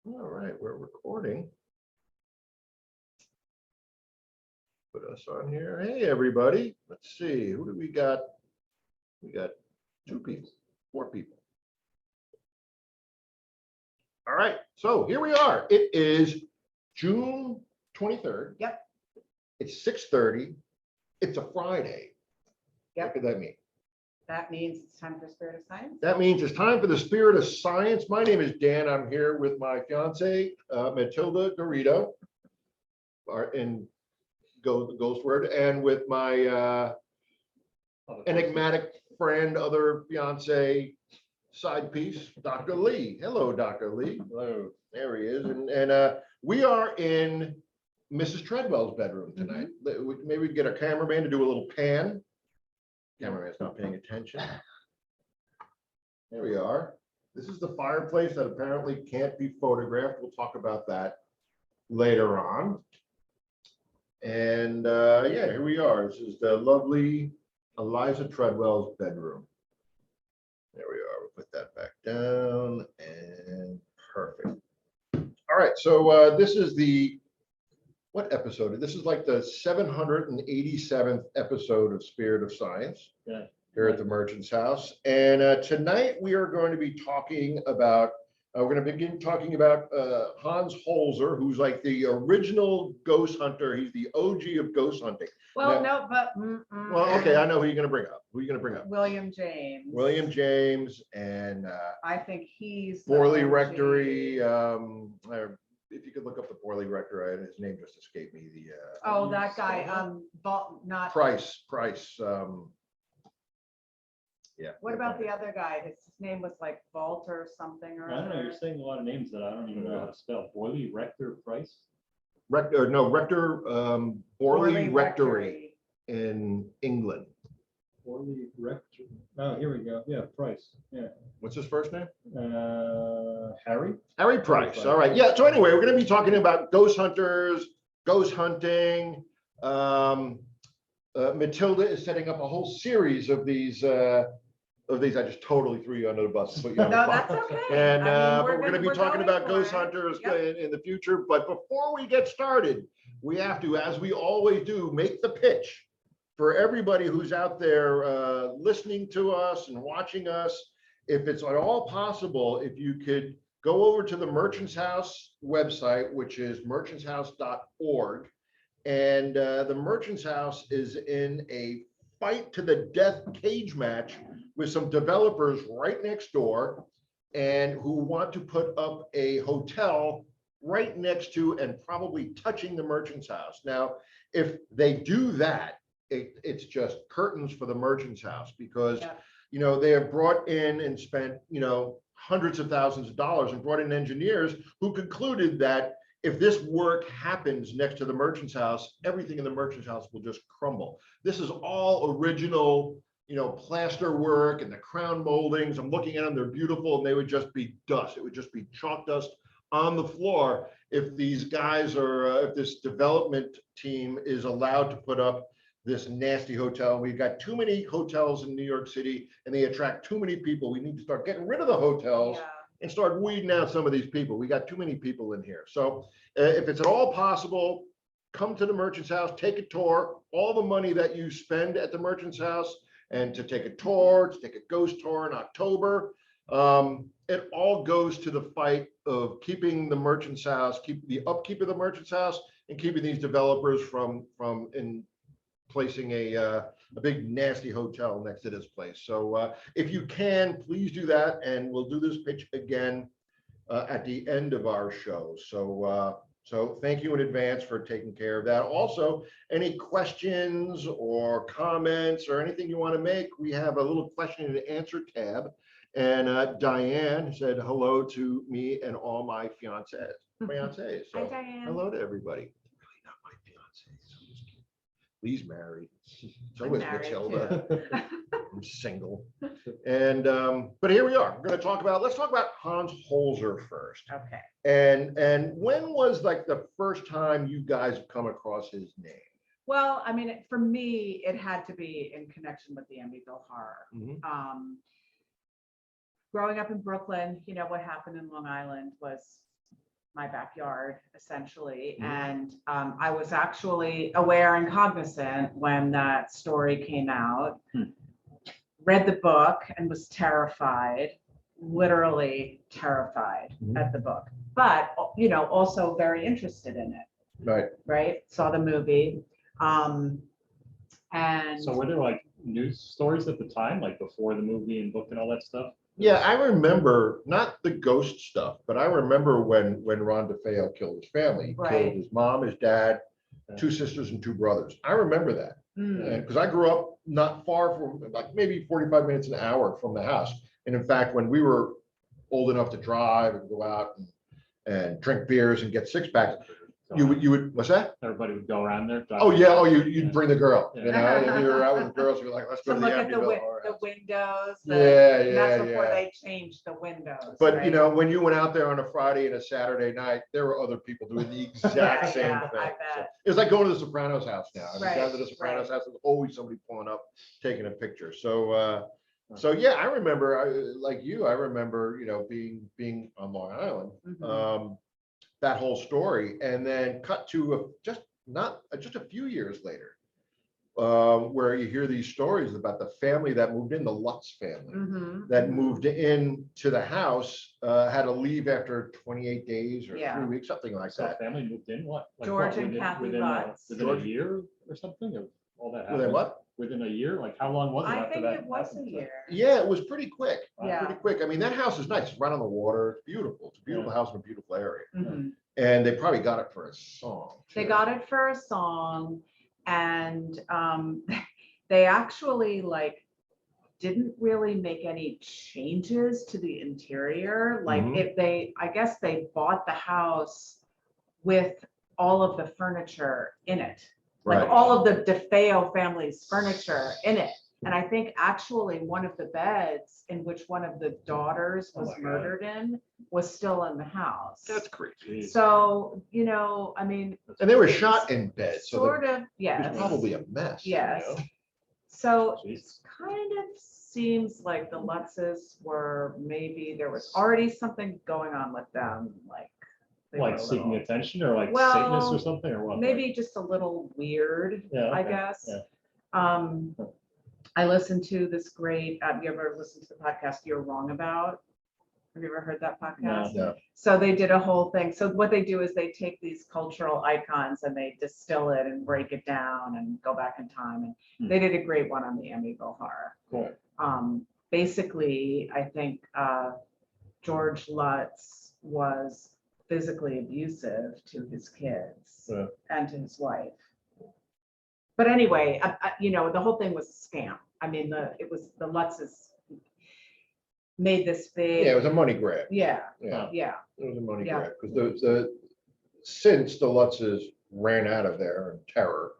All right, we're recording. Put us on here. Hey, everybody. Let's see. Who do we got? We got 2 people, 4 people. All right, so here we are. It is June 23rd. Yep. It's 6:30. It's a Friday. Yep. What could that mean? That means it's time for Spirit of Science. That means it's time for the Spirit of Science. My name is Dan. I'm here with my fiance, Matilda Garrido, in the ghost word, and with my enigmatic friend, other fiance, side piece, Dr. Lee. Hello, Dr. Lee. Hello. There he is. And we are in Mrs. Treadwell's bedroom tonight. Maybe we can get a cameraman to do a little pan. Cameraman's not paying attention. There we are. This is the fireplace that apparently can't be photographed. We'll talk about that later on. And yeah, here we are. This is the lovely Eliza Treadwell's bedroom. There we are. We'll put that back down and perfect. All right. So this is the, what episode? This is like the 787th episode of Spirit of Science here at the Merchant's House. And tonight we are going to be talking about, we're going to begin talking about Hans Holzer, who's like the original ghost hunter. He's the OG of ghost hunting. Well, Now, no, but. Well, okay, I know who you're going to bring up. Who are you going to bring up? William James. William James and I think he's. Borley Rectory. If you could look up the Borley Rectory, his name just escaped me. The Oh, that guy. Not. Price. Yeah. What about the other guy? His name was like Vault or something or. I don't know. You're saying a lot of names that I don't even know how to spell. Borley Rector Price. Rector Borley Rectory in England. Borley Rector. Oh, here we go. Yeah, Price. Yeah. What's his first name? Harry. Harry Price. All right. Yeah. So anyway, we're going to be talking about ghost hunters, ghost hunting. Matilda is setting up a whole series of these. I just totally threw you under the bus. Put you on the No, spot. that's okay. And I mean, but we're going to be talking about ghost for it. hunters Yep. in the future. But before we get started, we have to, as we always do, make the pitch for everybody who's out there listening to us and watching us. If it's at all possible, if you could go over to the Merchant's House website, which is merchantshouse.org. And the Merchant's House is in a fight to the death cage match with some developers right next door and who want to put up a hotel right next to and probably touching the Merchant's House. Now, if they do that, it's just curtains for the Merchant's House because, you know, they have brought in and spent, you know, hundreds of thousands of dollars and brought in engineers who concluded that if this work happens next to the Merchant's House, everything in the Merchant's House will just crumble. This is all original, you know, plaster work and the crown moldings. I'm looking at them, they're beautiful, and they would just be dust. It would just be chalk dust on the floor if these guys are, if this development team is allowed to put up this nasty hotel. We've got too many hotels in New York City and they attract too many people. We need to start getting rid of the hotels and start weeding out some of these people. We got too many people in here. So if it's at all possible, come to the Merchant's House, take a tour. All the money that you spend at the Merchant's House and to take a tour, to take a ghost tour in October, it all goes to the fight of keeping the Merchant's House, keep the upkeep of the Merchant's House and keeping these developers from placing a big nasty hotel next to this place. So if you can, please do that, and we'll do this pitch again at the end of our show. So thank you in advance for taking care of that. Also, any questions or comments or anything you want to make, we have a little question and answer tab. And Diane said hello to me and all my fiancés. So Hi, Diane. hello to everybody. Really not my fiancés. I'm just kidding. Lee's married. So is Matilda. I'm single. And but here we are. We're going to talk about, let's talk about Hans Holzer first. Okay. And when was like the first time you guys have come across his name? Well, I mean, for me, it had to be in connection with the Amityville Horror. Growing up in Brooklyn, you know, what happened in Long Island was my backyard, essentially. Mhm. And I was actually aware and cognizant when that story came out. Read the book and was terrified, literally terrified Mhm. at the book, but also very interested in it. Right. Right? Saw the movie. And So were there like news stories at the time, like before the movie and book and all that stuff? Yeah, I remember not the ghost stuff, but I remember when Ron Defeo killed his family. He Right. killed his mom, his dad, 2 sisters and 2 brothers. I remember that. Mm, Because I grew up not far from, like maybe 45 minutes an hour from the house. And in fact, when we were old enough to drive and go out and drink beers and get 6-packs, you would, what's that? Everybody would go around there. Oh, yeah. Oh, you'd Yeah. bring the girl, you know, Yeah. if you were out with the girls, you're like, let's to go to look the at the, Amityville Horror the House. windows. Yeah, and that's before yeah. they changed the windows. But right? you know, when you went out there on a Friday and a Saturday night, there were other people doing the exact Yeah, same yeah, thing. I So bet. it's like going to the Sopranos house now. I mean, Right, down to the Sopranos house, there's always somebody pulling up, taking a picture. So yeah, I remember, like you, I remember, being on Long Island, Mhm. that whole story, and then cut to just a few years later, where you hear these stories about the family that moved in, the Lutz family. Mhm. That moved in to the house, had to leave after 28 days or Yeah. 3 weeks, something like So that. family moved in, what? Like George what, and Kathy within Lutz. within George- a year or something of all that Were they happened? what? Within a year? Like how long was it I after think that it was a happened? year. Yeah, it was pretty quick. Yeah. Pretty quick. I mean, that house is nice. It's right on the water. It's beautiful. It's a beautiful house in a beautiful area. Mhm. And they probably got it for a song. They too. got it for a song, and they actually didn't really make any changes to the interior. Like Mhm. I guess they bought the house with all of the furniture in it, like Right. all of the DeFeo family's furniture in it. And I think actually one of the beds in which one of the daughters Oh was my God. murdered in was still in the house. That's creepy. Jeez. So, I mean, And they were shot in bed, so sort of, it yes. was probably a mess. you Yes. know? So Jeez. it kind of seems like the Lutzes were, maybe there was already something going on with them, they were Like a seeking little- attention or like Well, Satanists or something or what? maybe just a little weird, Yeah, I okay, guess. yeah. I listened to this great, you ever listened to the podcast You're Wrong About? Have you ever heard that podcast? No. So they did a whole thing. So what they do is they take these cultural icons and they distill it and break it down and go back in time. And they did a great one on the Amityville Horror. Cool. Basically, I think George Lutz was physically abusive to his kids Yeah. and to his wife. But anyway, the whole thing was a scam. I mean, the Lutzes made this big. Yeah, it was a money grab. Yeah, Yeah, yeah. it was a money Yeah. grab because since the Lutzes ran out of there in terror,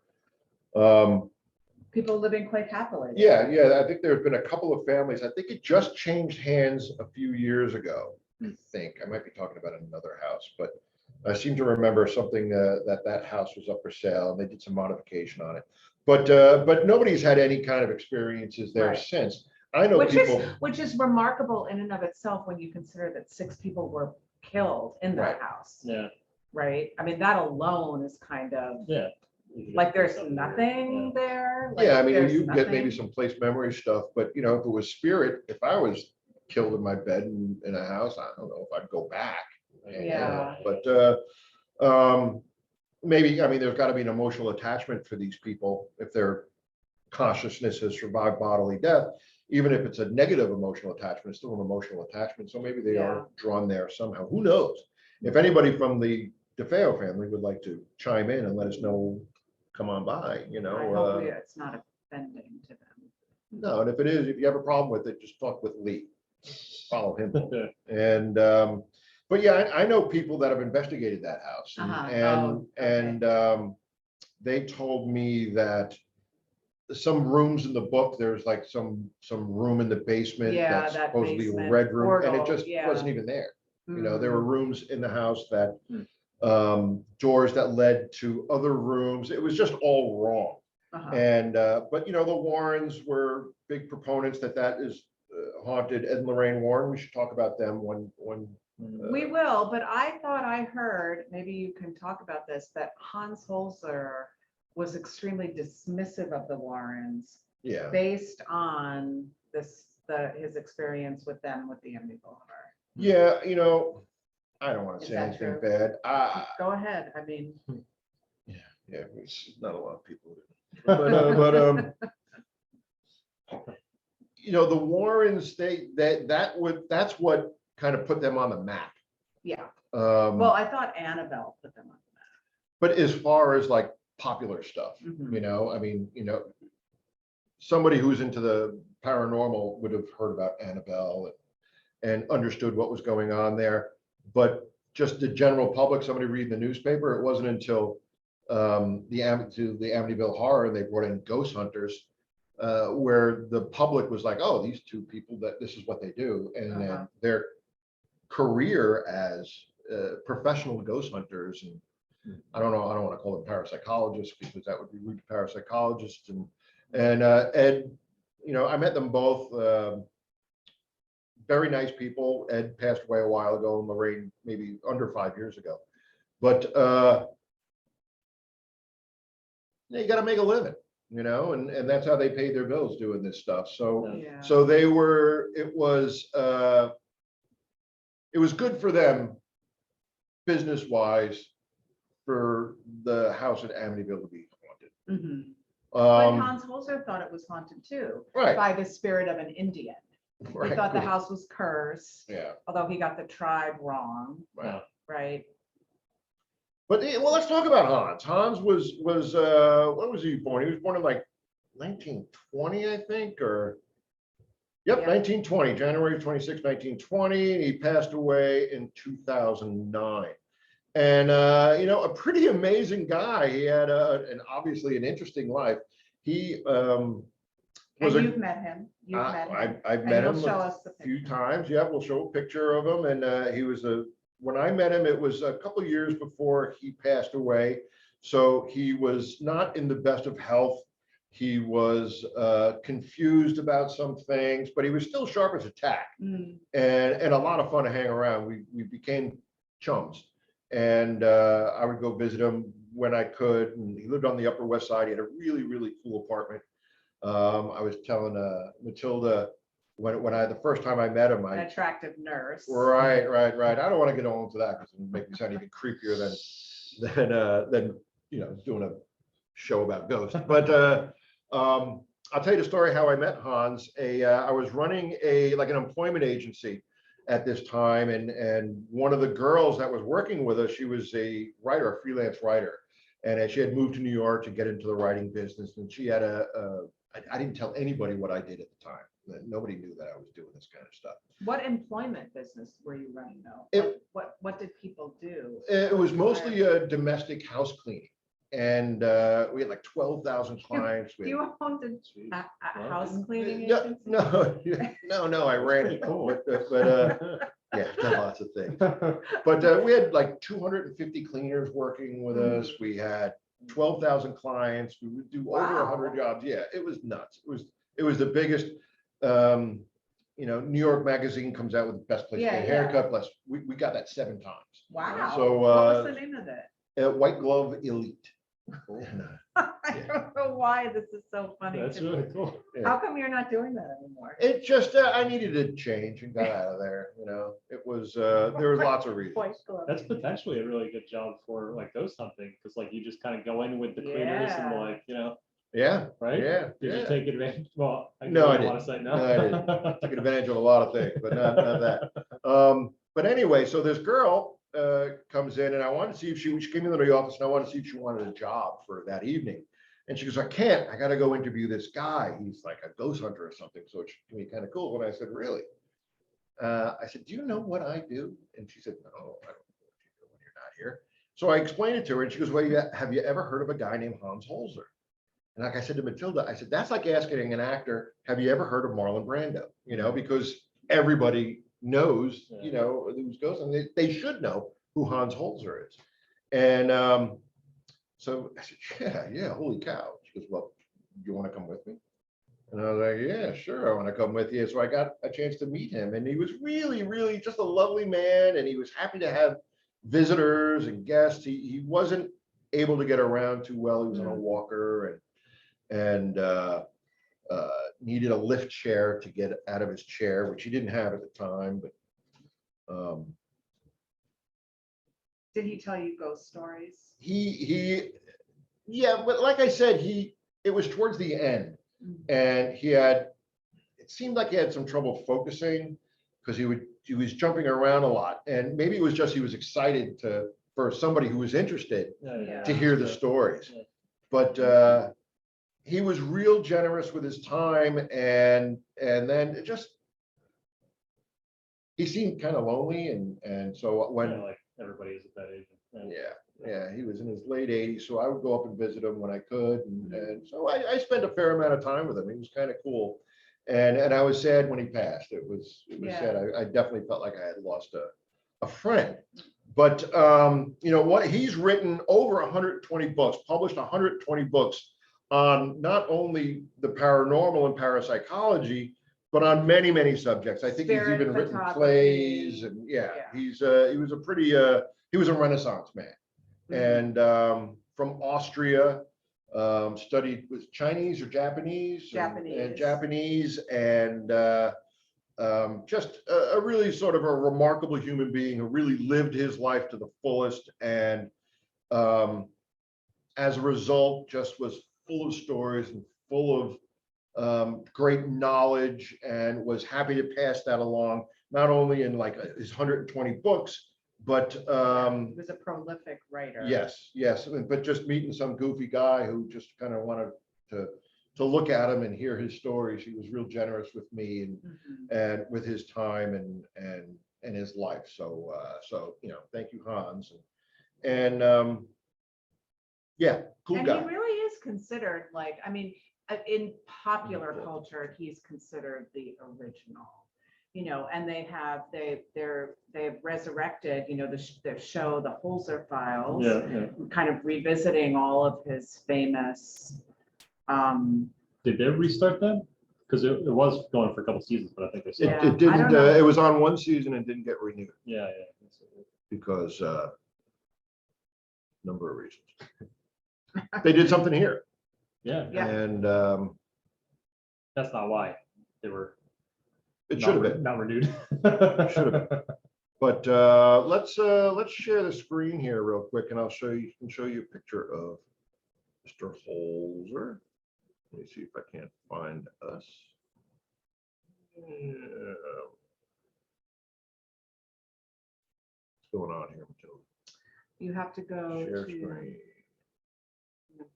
People living quite happily. yeah, I think there's been a couple of families. I think it just changed hands a few years ago. I might be talking about another house, but I seem to remember something that house was up for sale and they did some modification on it. But nobody's had any kind of experiences there Right. since. I know Which is remarkable in and of itself when you consider that 6 people were killed in that Right. house. Yeah. Right? I mean, that alone is kind of Yeah. there's nothing there. Yeah, I mean, there's you get maybe nothing. some place memory stuff, but if it was spirit, if I was killed in my bed in a house, I don't know if I'd go back. Yeah. But maybe, I mean, there's got to be an emotional attachment for these people if their consciousness has survived bodily death. Even if it's a negative emotional attachment, it's still an emotional attachment. So maybe they are drawn there somehow. Who knows? If anybody from the DeFeo family would like to chime in and let us know, come on by, Hopefully it's not offending to them. No, and if it is, if you have a problem with it, just talk with Lee. Follow him. Yeah. And but yeah, I know people that have investigated that house, and they told me that some rooms in the book, there's like some room in the basement Yeah, that's that supposedly a basement red room, and it portal, just yeah. wasn't even there. There were rooms in the house that doors that led to other rooms. It was just all wrong. And but the Warrens were big proponents that is haunted. Ed and Lorraine Warren, we should talk about them when We will, but I thought I heard, maybe you can talk about this, that Hans Holzer was extremely dismissive of the Warrens Yeah. based on his experience with them with the Amityville Horror. Yeah, I don't want to Is say that anything true? bad. Go ahead. I mean, Yeah, it's not a lot of people. But the Warrens, that's what kind of put them on the map. yeah. Um, Well, I thought Annabelle put them on but as far as like popular stuff, the map. I mean, somebody who's into the paranormal would have heard about Annabelle and understood what was going on there. But just the general public, somebody reading the newspaper, it wasn't until the Amityville Horror, and they brought in ghost hunters, where the public was like, oh, these two people, that this is what they do. And then their career as professional ghost hunters, and I don't want to call them parapsychologists because that would be rude to parapsychologists, and I met them both. Very nice people. Ed passed away a while ago, and Lorraine maybe under 5 years ago. But you got to make a living, and that's how they paid their bills doing this stuff. So Yeah. so it was good for them business wise for the house at Amityville to be haunted. Mhm. But Um, Hans Holzer thought it was haunted too, right, by the spirit of an Indian. He right. thought the house was cursed, Yeah, although he got the tribe wrong, right. right? But well, let's talk about Hans. Hans was when was he born? He was born in like 1920, I think, or yep, Yeah. 1920, January 26, 1920. He passed away in 2009. And a pretty amazing guy. He had obviously an interesting life. He And was you've met him. You've met him. I've And met you'll him show a us the few picture. times. Yeah, we'll show a picture of him. And he was when I met him, it was a couple of years before he passed away. So he was not in the best of health. He was confused about some things, but he was still sharp as a tack, Mm. and a lot of fun to hang around. We became chums, and I would go visit him when I could. And he lived on the Upper West Side. He had a really, really cool apartment. I was telling Matilda when the first time I met him, An attractive nurse. right. I don't want to get on to that because it would make me sound even creepier than doing a show about ghosts. But I'll tell you the story how I met Hans. I was running an employment agency at this time, and one of the girls that was working with us, she was a writer, a freelance writer, and she had moved to New York to get into the writing business, and she had I didn't tell anybody what I did at the time. Nobody knew that I was doing this kind of stuff. What employment business were you running though? What did people do? It was mostly domestic house cleaning, and we had like 12,000 clients. We had- You owned a house cleaning Yeah, agency? no, I ran it. Cool. But yeah, done lots of things. But we had like 250 cleaners working with us. We had 12,000 clients. We would do over 100 jobs. Yeah, it was nuts. It was the biggest. New York Magazine comes out with the best place to get a haircut. Plus, we got that 7 times. Wow. So, what was the name of it? White Glove Elite. I don't know why this is so funny. That's to me. really cool. How come you're not doing that anymore? It just I needed a change and got out of there. It was there was lots of reasons. White glove. That's potentially a really good job for like ghost hunting, because like you just kind of go in with the cleaners and Yeah. like, Yeah, right? yeah. Did you take advantage? Well, No, I don't want didn't. to say No, I didn't. Took advantage of a lot of things, but not that. But anyway, so this girl comes in, and I wanted to see if she came into the office, and I wanted to see if she wanted a job for that evening. And she goes, I can't. I got to go interview this guy. He's like a ghost hunter or something. So it's going to be kind of cool. And I said, really? I said, do you know what I do? And she said, no, I don't know what you do when you're not here. So I explained it to her, and she goes, well, have you ever heard of a guy named Hans Holzer? And like I said to Matilda, I said, that's like asking an actor, have you ever heard of Marlon Brando? Because everybody knows, who's ghosts, and they should know who Hans Holzer is. And so I said, yeah, holy cow. She goes, well, do you want to come with me? And I was like, yeah, sure, I want to come with you. So I got a chance to meet him, and he was really, really just a lovely man, and he was happy to have visitors and guests. He wasn't able to get around too well. He was on a walker and needed a lift chair to get out of his chair, which he didn't have at the time. But Did he tell you ghost stories? Yeah, but like I said, it was towards the end, and it seemed like he had some trouble focusing because he was jumping around a lot, and maybe it was just he was excited for somebody who was interested to hear the stories. But he was real generous with his time, and then he seemed kind of lonely, and so when like everybody is at that age. yeah, he was in his late 80s, so I would go up and visit him when I could, and so I spent a fair amount of time with him. He was kind of cool, and I was sad when he passed. It was sad. I definitely felt like I had lost a friend. But you know what? He's written over 120 books, published 120 books on not only the paranormal and parapsychology, but on many, many subjects. I think he's even written plays, and he was a Renaissance man, and from Austria, studied with Chinese or Japanese, and just a really sort of a remarkable human being who really lived his life to the fullest, and as a result, just was full of stories and full of great knowledge, and was happy to pass that along, not only in like his 120 books, but he was a prolific writer. yes, but just meeting some goofy guy who just kind of wanted to look at him and hear his stories. He was real generous with me and with his time and his life. So you know, thank you, Hans. And cool and guy. he really is considered, like, I mean, in popular culture, he's considered the original. You know, and they've resurrected, you know, the show, the Holzer Files, kind of revisiting all of his famous. Did they restart that? Because it was going for a couple seasons, but I think they stopped. It didn't. It was on one season and didn't get renewed. Yeah. Because number of reasons. They did something here. Yeah. And that's not why they were. It should have been not renewed. Should have been. But let's share the screen here real quick, and I'll show you a picture of Mr. Holzer. Let me see if I can't find us. What's going on here, Matilda? You have to go Share to screen.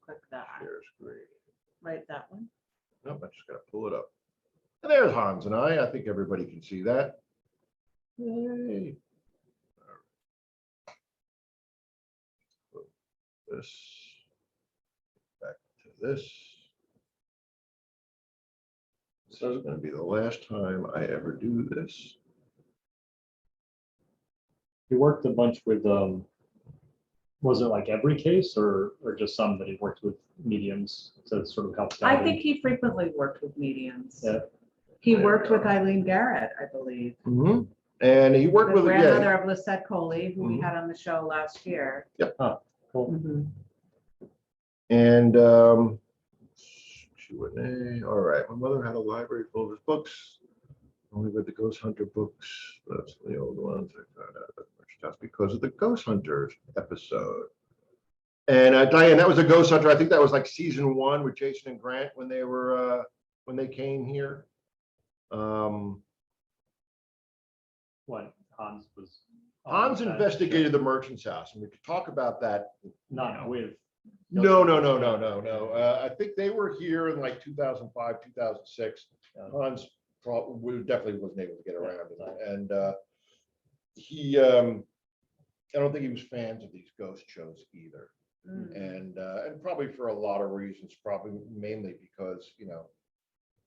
click that. Share screen. Right, that one. Nope, I just got to pull it up. And there's Hans and I. I think everybody can see that. Yay. This back to this. This is going to be the last time I ever do this. He worked a bunch with was it like every case or just some that he worked with mediums to sort of help I think he frequently worked with mediums. Yeah. He worked with Eileen Garrett, I believe. And he worked The with grandmother of Lisette Coley, who we had on the show last year. Yep. Cool. And Q&A. All right. My mother had a library full of his books. Only read the Ghost Hunter books. That's the old ones. I found out that much stuff because of the Ghost Hunters episode. And Diane, that was a Ghost Hunter. I think that was like season 1 with Jason and Grant when they were when they came here. What Hans was. Hans investigated the merchant's house, and we could talk about that. Not with. No. I think they were here in like 2005, 2006. Hans definitely wasn't able to get around, and he. I don't think he was fans of these ghost shows either, and probably for a lot of reasons. Probably mainly because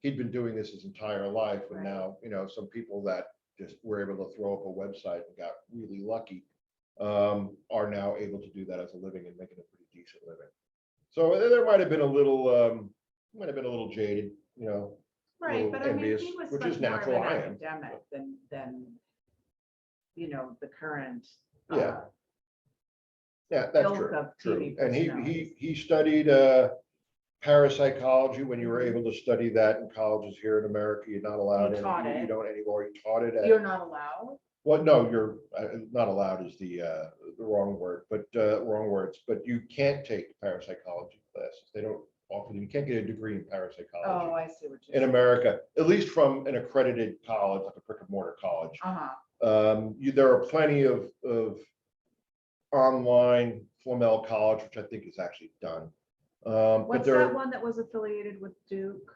he'd been doing this his entire life, and now some people that just were able to throw up a website and got really lucky are now able to do that as a living and making a pretty decent living. So there might have been a little jaded, Right, but I mean, envious, he was which much is more of natural. an I am. academic than, the current. Yeah. Yeah, that's ilk true. of True. TV And personalities. he studied parapsychology. When you were able to study that in colleges here in America, you're not allowed. You taught You it. don't anymore. You taught it. You're not allowed? Well, no, you're not allowed is the wrong word, but wrong words. But you can't take parapsychology classes. They don't offer them. You can't get a degree in parapsychology Oh, I see what you're in saying. America, at least from an accredited college, like a brick and mortar college. Uh-huh. There are plenty of online Flamel College, which I think is actually done. But What's there that one that was affiliated with Duke?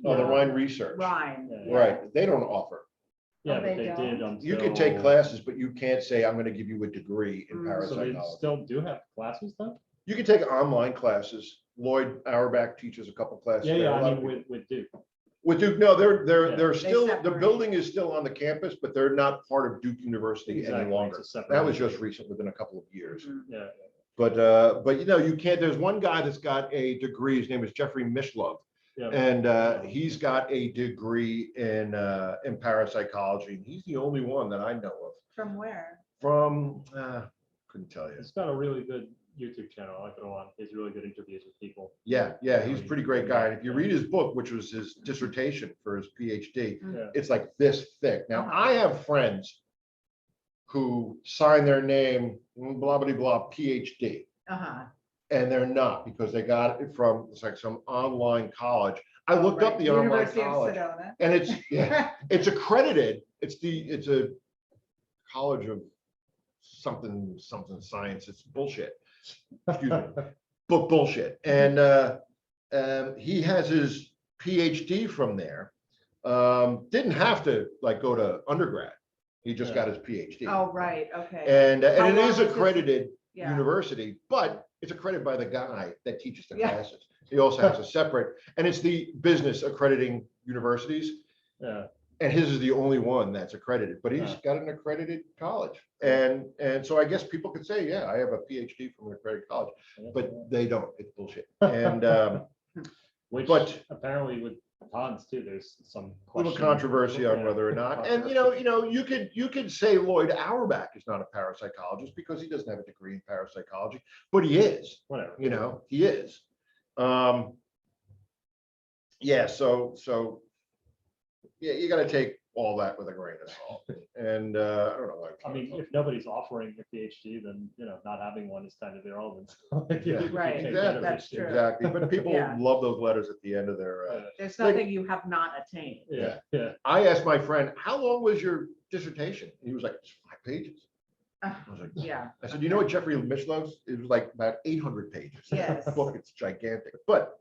the Rhine Research, Rhine. Yeah. right? They don't offer. Yeah, Oh, but they they don't? did until. You can take classes, but you can't say, I'm going to give you a degree in Mm. So they parapsychology. still do have classes though? You can take online classes. Lloyd Auerbach teaches a couple classes. Yeah, there. yeah, A I lot of mean, people- with Duke. With Duke, no, they're They still, the separate. building is still on the campus, but they're not part of Duke University any Exactly, longer. it's a separate That was entity. just recent, within a couple of years. Mhm. Yeah, But you can't, there's one guy that's got a degree, his name is Jeffrey Mishlove. yeah. And he's got a degree in parapsychology. And he's the only one that I know of From where? from, couldn't tell you. It's got a really good YouTube channel. I throw on. He's really good interviews with people. Yeah, he's a pretty great guy. And if you read his book, which was his dissertation for his PhD, Mm. Yeah. it's like this thick. Now, Uh-huh. I have friends who sign their name, blah, blah, blah, PhD. Uh-huh. And they're not, because they got it from, it's like some online college. I Oh, looked up right. the online University of college, Sedona. and it's accredited. It's a college of something science. It's bullshit. Excuse me, but bullshit. And he has his PhD from there. Didn't have to like go to undergrad. He just got his PhD. Oh, right, okay. And How it long is was his- accredited Yeah. university, but it's accredited by the guy that teaches the Yeah. classes. He also has a separate, and it's the business accrediting universities. Yeah. And his is the only one that's accredited, but he's got an accredited college. And so I guess people could say, yeah, I have a PhD from an accredited college, but they don't. It's bullshit. And Which but- apparently with Hans too, there's some little question. controversy on Yeah, whether or not. And controversy. you could say Lloyd Auerbach is not a parapsychologist because he doesn't have a degree in parapsychology, but he is. Whatever. He is. Yeah, so yeah, you got to take all that with a grain of salt. And I don't know. I mean, if nobody's offering a PhD, then not having one is kind of irrelevant. Yeah. Right, Exactly, that's true. exactly. But people Yeah. love those letters at the end of their. There's Like- nothing you have not attained. Yeah, yeah. I asked my friend, "How long was your dissertation?" He was like, "It's 5 pages." I was like, Yeah. I said, "You know what Jeffrey Mishlov's? It was like about 800 pages." Yes. Book, it's gigantic. But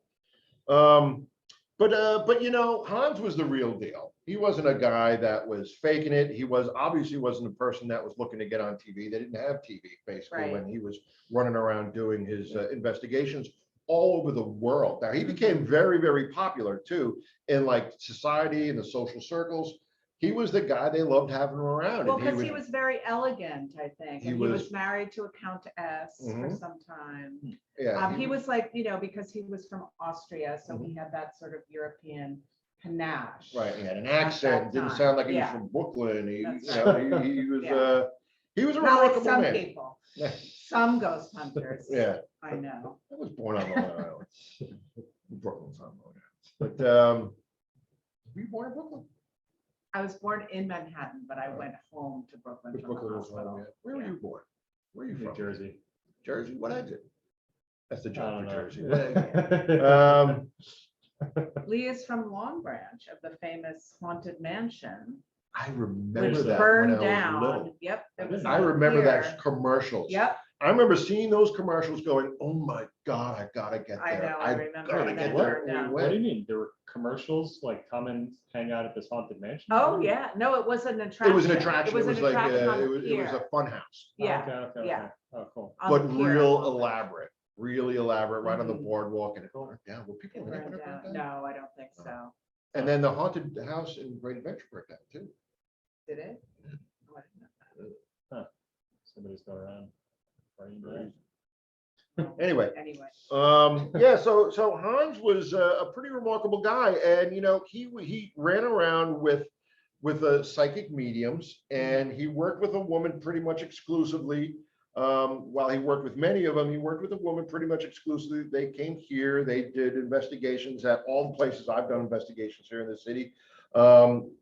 Hans was the real deal. He wasn't a guy that was faking it. He obviously wasn't a person that was looking to get on TV. They didn't have TV basically Right. when he was running around doing his investigations all over the world. Now he became very, very popular too in like society and the social circles. He was the guy they loved having around. Well, and because he was very elegant, I think. He And he was- was married to a countess for Mhm. some time. Yeah, He was like, because he was from Austria, so he had that sort of European panache. right. He had an that accent. Didn't time. sound like he was Yeah. from Brooklyn. That's He was Yeah. he was a Not like remarkable some man. people, Yeah. some ghost hunters. Yeah. I know. I was born on Long Island. Brooklyn's on Long Island. But were you born in Brooklyn? I was born in Manhattan, but I went home to Brooklyn Which from the Brooklyn was home, hospital. yeah. Where were Yeah. you born? Where are you New from? Jersey. Jersey? What exit? That's the I joke don't for know. Jersey. Lee is from Long Branch of the famous haunted mansion, I remember Where's that that? when burned I was down. little. Yep. It was I on remember here. that commercials. Yep. I remember seeing those commercials going, oh my God, I gotta get I there. know, I remember, gotta and get then there. burned And down. we What do you went. mean? There were commercials like come and hang out at this haunted mansion? Oh, yeah. No, it was an attraction. It was an attraction. It was like, attraction on it the was pier. a fun house, Yeah. Okay. yeah. Oh, cool. on but the pier. real elaborate, really elaborate, right on the Mhm. boardwalk, and it burned down. Were people It in there burned when it burned down. down? No, I don't think so. And then the haunted house in Great Adventure burned down too. Did it? Oh, I didn't know that. Somebody's going around. Burning down. Anyway, Anyway, yeah, so Hans was a pretty remarkable guy, and he ran around with psychic mediums, and he worked with a woman pretty much exclusively. While he worked with many of them, he worked with a woman pretty much exclusively. They came here, they did investigations at all the places I've done investigations here in the city.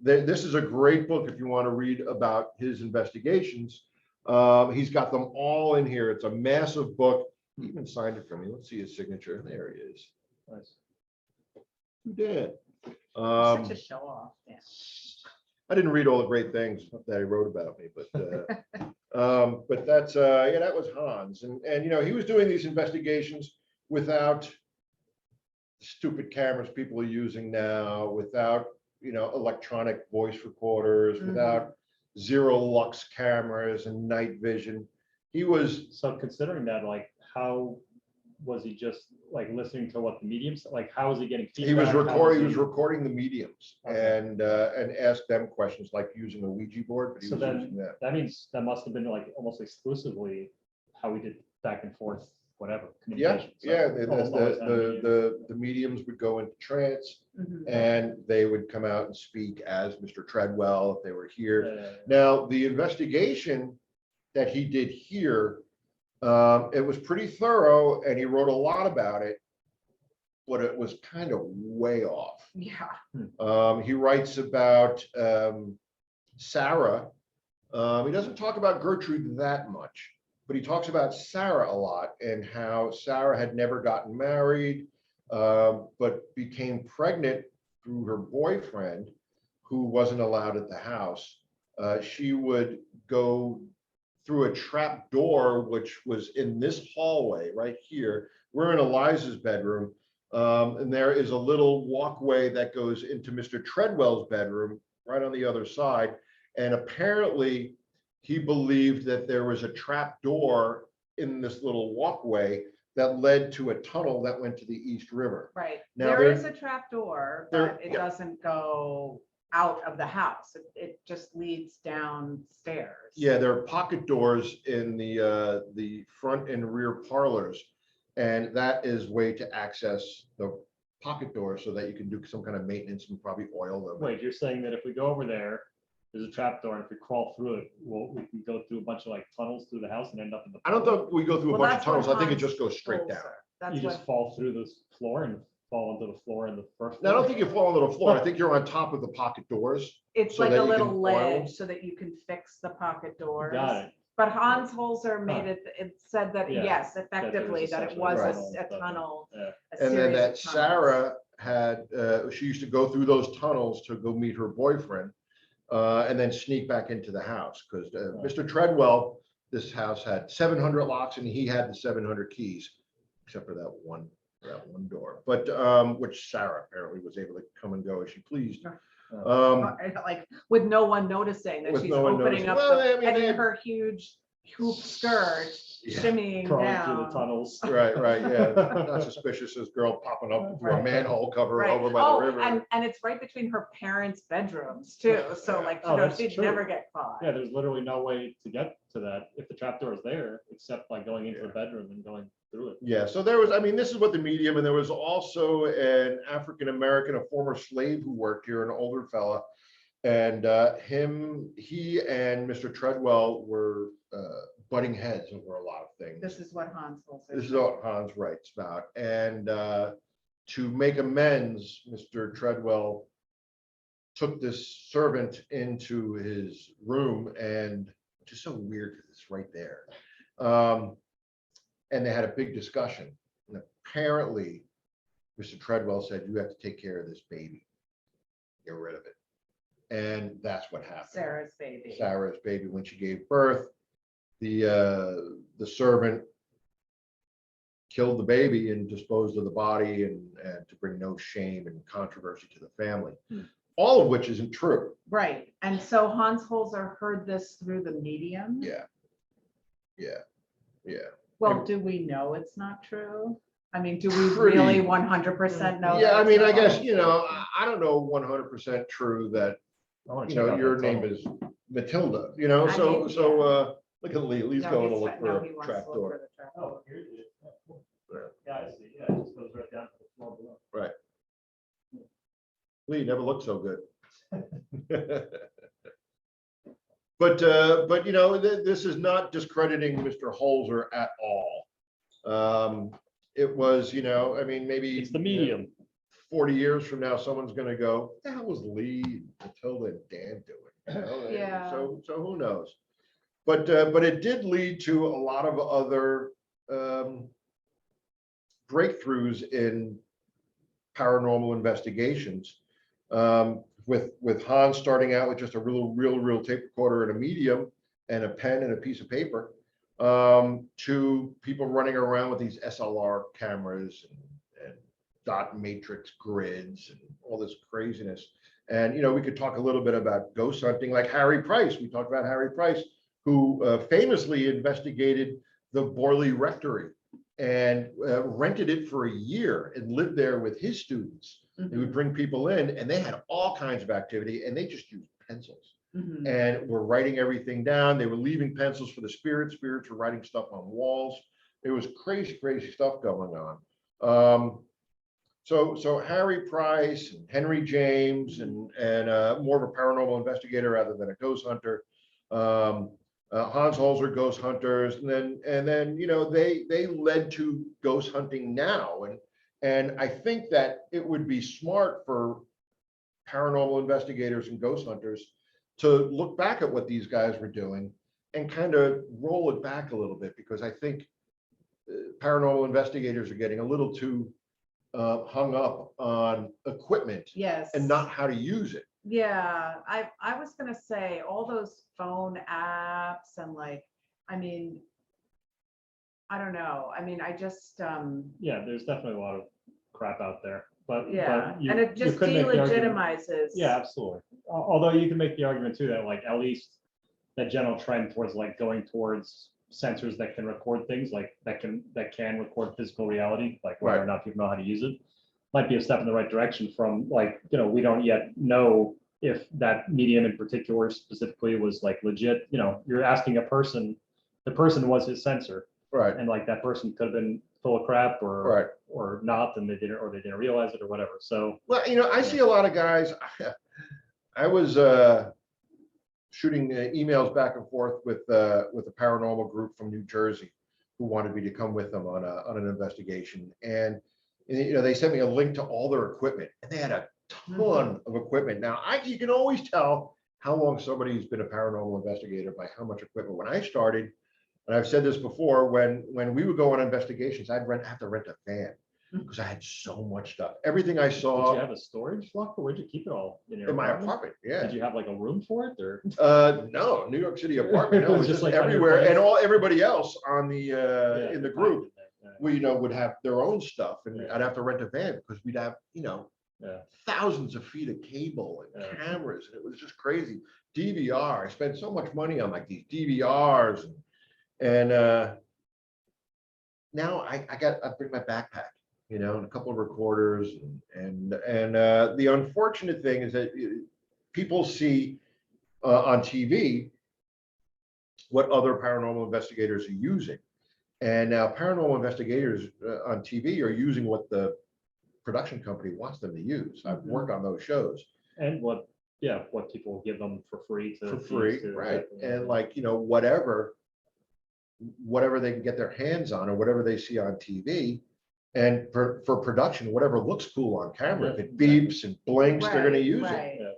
This is a great book if you want to read about his investigations. He's got them all in here. It's a massive book. He even signed it for me. Let's see his signature. There he is. Nice. Who did? such a show off. Yeah. I didn't read all the great things that he wrote about me, but that's yeah, that was Hans, and he was doing these investigations without stupid cameras people are using now, without electronic voice recorders, without zero lux cameras and night vision. He was So considering that, like, how was he just like listening to what the mediums, like, how was he getting feedback? he was How recording the mediums and asked them questions like using a Ouija board, but he So was then using that. that means that must have been like almost exclusively how we did back and forth, whatever. Yeah, communication. So yeah. almost always had a medium. The mediums would go into trance, Mhm. and they would come out and speak as Mr. Treadwell if they were here. Yeah. Now, the investigation that he did here, it was pretty thorough, and he wrote a lot about it, but it was kind of way off. Yeah. He writes about Sarah. He doesn't talk about Gertrude that much, but he talks about Sarah a lot and how Sarah had never gotten married, but became pregnant through her boyfriend, who wasn't allowed at the house. She would go through a trap door, which was in this hallway right here. We're in Eliza's bedroom, and there is a little walkway that goes into Mr. Treadwell's bedroom right on the other side. And apparently he believed that there was a trap door in this little walkway that led to a tunnel that went to the East River. Right. Now, There there- is a trap door, there- but it yeah. doesn't go out of the house. It just leads downstairs. Yeah, there are pocket doors in the front and rear parlors, and that is way to access the pocket doors so that you can do some kind of maintenance and probably oil them. Wait, you're saying that if we go over there, there's a trap door, and if we crawl through it, we can go through a bunch of like tunnels through the house and end up in the. I don't think we go through a Well, bunch of that's what tunnels. I think it Hans just goes straight Holzer- down. That's You just what, fall through this floor and fall onto the floor in the first. Now, I don't floor? think you fall onto the floor. I think you're on top of the pocket doors. it's so like that a you little can oil. ledge so that you can fix the pocket doors. Got it. But Hans Holzer made it said that, Yeah, yes, effectively, that it essentially was a a tunnel. Yeah. a And then series that of tunnels. Sarah had, she used to go through those tunnels to go meet her boyfriend, and then sneak back into the house, because Mr. Treadwell, this house had 700 locks and he had the 700 keys, except for that one door, but which Sarah apparently was able to come and go as she pleased. Like with no one noticing that With she's no one opening noticing. up Well, the, I mean, and they- in her huge hoop skirt, Yeah. shimmying Crawling through the down. tunnels. Right, yeah. Not suspicious as girl popping up through a Right. manhole cover Right. over by Oh, the river. and it's right between her parents' bedrooms too. So like, Oh, that's she'd true. never get caught. Yeah, there's literally no way to get to that if the trap door is there, except by going into the bedroom and going through it. Yeah, so there was, I mean, this is what the medium, and there was also an African-American, a former slave who worked here, an older fella. And he and Mr. Treadwell were butting heads over a lot of things. This is what Hans Holzer. This is what Hans writes about. And to make amends, Mr. Treadwell took this servant into his room, and which is so weird because it's right there. And they had a big discussion. And apparently, Mr. Treadwell said, "You have to take care of this baby. Get rid of it." And that's what happened. Sarah's baby. Sarah's baby, when she gave birth, the servant killed the baby and disposed of the body, and to bring no shame and controversy to the family. All of which isn't true. Right. And so Hans Holzer heard this through the medium. Yeah. Well, And- do we know it's not true? I mean, do we Pretty- really 100% know? Yeah, that I it's mean, I not? guess, I don't know 100% true that, I wanna check out your that name tunnel. is Matilda, I mean, so look at Lee, Lee's No, going to he's- look no, for he a wants to trap look door. for the trap Oh, door. here it is. Lee never looked so good. But you know, this is not discrediting Mr. Holzer at all. It was, you know, I mean, maybe It's the medium. 40 years from now, someone's going to go, "What the hell was Lee, Matilda, and Dan doing?" You know? Yeah. So who knows? But it did lead to a lot of other breakthroughs in paranormal investigations. With Hans starting out with just a real tape recorder and a medium and a pen and a piece of paper, to people running around with these SLR cameras and dot matrix grids and all this craziness. And, you know, we could talk a little bit about ghost hunting, like Harry Price. We talked about Harry Price, who famously investigated the Borley Rectory and rented it for a year and lived there with his students. They would bring people in and they had all kinds of activity and they just used pencils and were writing everything down. They were leaving pencils for the spirits. Spirits were writing stuff on walls. It was crazy stuff going on. So Harry Price and Henry James and more of a paranormal investigator rather than a ghost hunter. Hans Holzer, ghost hunters, and then you know they led to ghost hunting now, and I think that it would be smart for paranormal investigators and ghost hunters to look back at what these guys were doing and kind of roll it back a little bit, because I think paranormal investigators are getting a little too hung up on equipment Yes. and not how to use it. Yeah, I was gonna say all those phone apps and like, I mean, I don't know. I mean, I just Yeah, there's definitely a lot of crap out there, but yeah, but you, and it you just could make the argument- delegitimizes. Yeah, absolutely. Although you can make the argument too that like at least that general trend towards like going towards sensors that can record things, like that can record physical reality, like whether or not people know how to use it, might be a step in the right direction from like, you know, we don't yet know if that medium in particular specifically was like legit. You know, you're asking a person, the person was his sensor, Right. and like that person could have been full of crap or Right. or not, and they didn't realize it or whatever. So Well, you know, I see a lot of guys. I was shooting emails back and forth with a paranormal group from New Jersey who wanted me to come with them on an investigation, and you know, they sent me a link to all their equipment, and they had a ton of equipment. Now, you can always tell how long somebody's been a paranormal investigator by how much equipment. When I started, and I've said this before, when we would go on investigations, I'd have to rent a van because I had so much stuff. Everything I did saw you have a storage locker? Where'd you keep it all? In your in my apartment, yeah. Did you have like a room for it or? No, New York City apartment. No, it was just like on your everywhere, and place? everybody else on the Yeah, in the fine, group, yeah, we, you know, would have their own stuff, and Yeah. I'd have to rent a van because we'd have, you know, yeah. thousands of feet of cable and Yeah. cameras, and it was just crazy. DVR, I spent so much money on like these DVRs, and now I bring my backpack, you know, and a couple of recorders, and the unfortunate thing is that people see on TV what other paranormal investigators are using, and now paranormal investigators on TV are using what the production company wants them to use. I've worked on those shows And what people give them for free to for use free, to- right? yeah. And like, you know, whatever they can get their hands on, or whatever they see on TV. And for production, whatever looks cool on camera, if it beeps and blinks, they're gonna use it. Right. Yeah.